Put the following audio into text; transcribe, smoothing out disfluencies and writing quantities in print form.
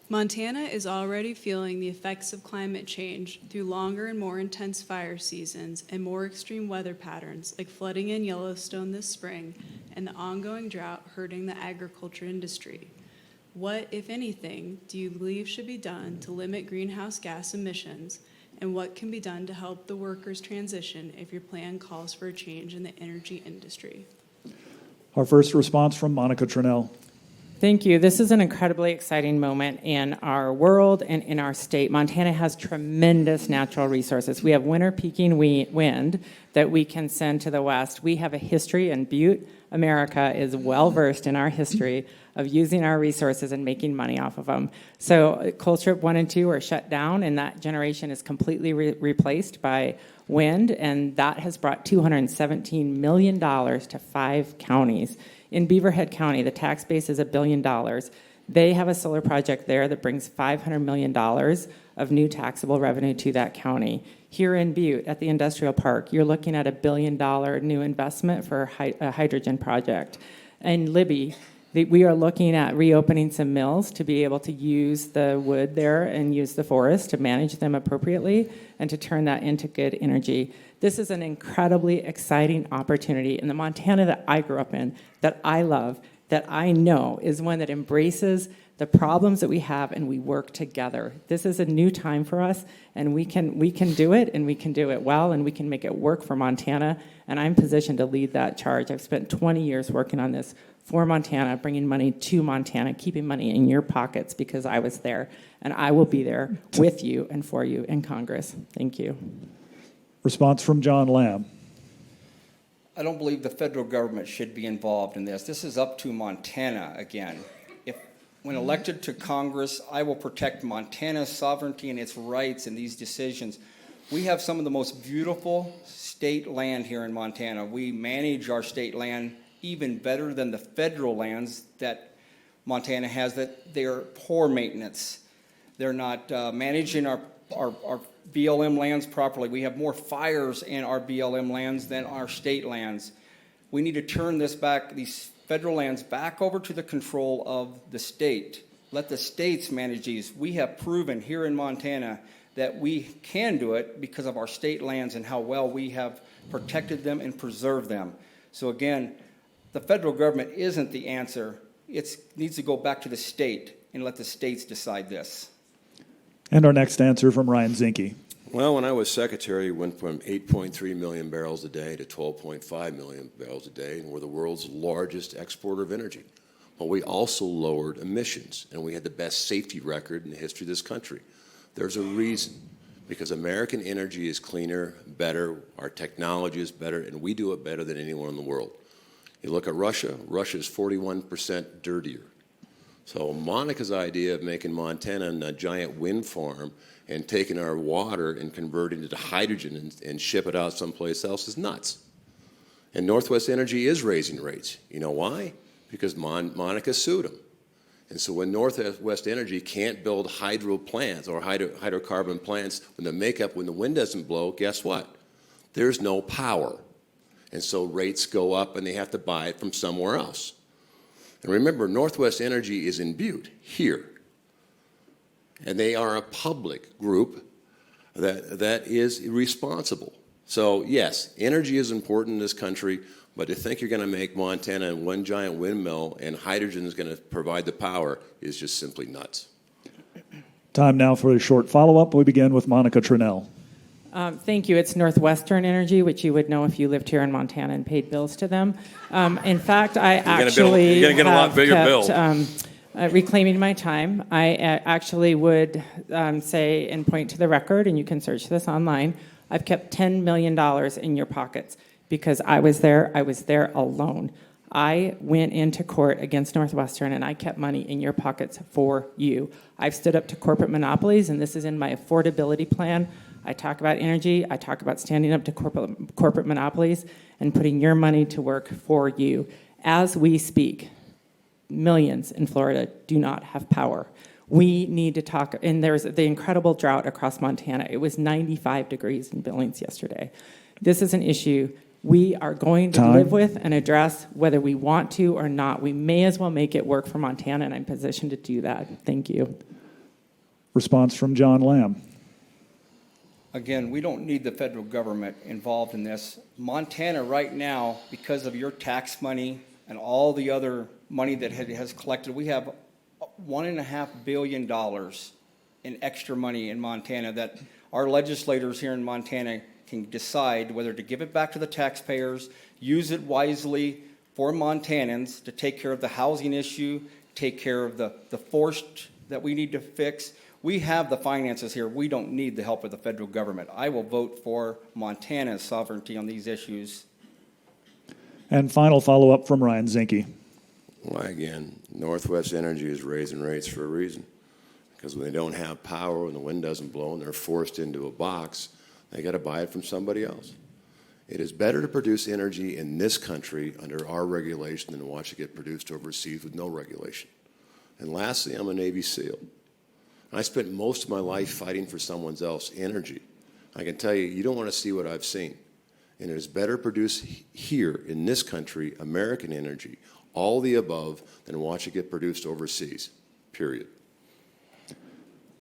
Montana is already feeling the effects of climate change through longer and more intense fire seasons and more extreme weather patterns like flooding in Yellowstone this spring and the ongoing drought hurting the agriculture industry. What, if anything, do you believe should be done to limit greenhouse gas emissions, and what can be done to help the workers transition if your plan calls for a change in the energy industry? Our first response from Monica Tranel. Thank you. This is an incredibly exciting moment in our world and in our state. Montana has tremendous natural resources. We have winter peaking wind that we can send to the west. We have a history, and Butte, America, is well-versed in our history of using our resources and making money off of them. So Colstrip 1 and 2 are shut down, and that generation is completely replaced by wind, and that has brought $217 million to 5 counties. In Beaverhead County, the tax base is $1 billion. They have a solar project there that brings $500 million of new taxable revenue to that county. Here in Butte, at the industrial park, you're looking at $1 billion new investment for a hydrogen project. In Libby, we are looking at reopening some mills to be able to use the wood there and use the forest to manage them appropriately and to turn that into good energy. This is an incredibly exciting opportunity in the Montana that I grew up in, that I love, that I know is one that embraces the problems that we have and we work together. This is a new time for us, and we can do it, and we can do it well, and we can make it work for Montana, and I'm positioned to lead that charge. I've spent 20 years working on this for Montana, bringing money to Montana, keeping money in your pockets because I was there, and I will be there with you and for you in Congress. Thank you. Response from John Lamb. I don't believe the federal government should be involved in this. This is up to Montana again. When elected to Congress, I will protect Montana's sovereignty and its rights in these decisions. We have some of the most beautiful state land here in Montana. We manage our state land even better than the federal lands that Montana has, that they are poor maintenance. They're not managing our BLM lands properly. We have more fires in our BLM lands than our state lands. We need to turn this back, these federal lands back over to the control of the state. Let the states manage these. We have proven here in Montana that we can do it because of our state lands and how well we have protected them and preserved them. So again, the federal government isn't the answer. It needs to go back to the state and let the states decide this. And our next answer from Ryan-Zinke. Well, when I was secretary, we went from 8.3 million barrels a day to 12.5 million barrels a day, and we're the world's largest exporter of energy. But we also lowered emissions, and we had the best safety record in the history of this country. There's a reason, because American energy is cleaner, better, our technology is better, and we do it better than anyone in the world. You look at Russia, Russia is 41% dirtier. So Monica's idea of making Montana a giant wind farm and taking our water and converting it to hydrogen and ship it out someplace else is nuts. And Northwest Energy is raising rates. You know why? Because Monica sued them. And so when Northwest Energy can't build hydro plants or hydrocarbon plants when the wind doesn't blow, guess what? There's no power. And so rates go up and they have to buy it from somewhere else. And remember, Northwest Energy is in Butte, here. And they are a public group that is responsible. So yes, energy is important in this country, but to think you're going to make Montana one giant windmill and hydrogen is going to provide the power is just simply nuts. Time now for a short follow-up. We begin with Monica Tranel. Thank you. It's Northwestern Energy, which you would know if you lived here in Montana and paid bills to them. In fact, you're going to get a lot bigger bill. Reclaiming my time, I actually would say and point to the record, and you can search this online, I've kept $10 million in your pockets because I was there alone. I went into court against Northwestern, and I kept money in your pockets for you. I've stood up to corporate monopolies, and this is in my affordability plan. I talk about energy. I talk about standing up to corporate monopolies and putting your money to work for you. As we speak, millions in Florida do not have power. We need to talk, and there's the incredible drought across Montana. It was 95 degrees in Billings yesterday. This is an issue we are going to live with and address whether we want to or not. We may as well make it work for Montana, and I'm positioned to do that. Thank you. Response from John Lamb. Again, we don't need the federal government involved in this. Montana right now, because of your tax money and all the other money that it has collected, we have $1.5 billion in extra money in Montana that our legislators here in Montana can decide whether to give it back to the taxpayers, use it wisely for Montanans to take care of the housing issue, take care of the forest that we need to fix. We have the finances here. We don't need the help of the federal government. I will vote for Montana's sovereignty on these issues. And final follow-up from Ryan-Zinke. Why, again, Northwest Energy is raising rates for a reason. Because when they don't have power, when the wind doesn't blow, and they're forced into a box, they got to buy it from somebody else. It is better to produce energy in this country under our regulation than to watch it get produced overseas with no regulation. And lastly, I'm a Navy SEAL. I spent most of my life fighting for someone else's energy. I can tell you, you don't want to see what I've seen. And it is better to produce here in this country American energy, all the above, than watch it get produced overseas, period.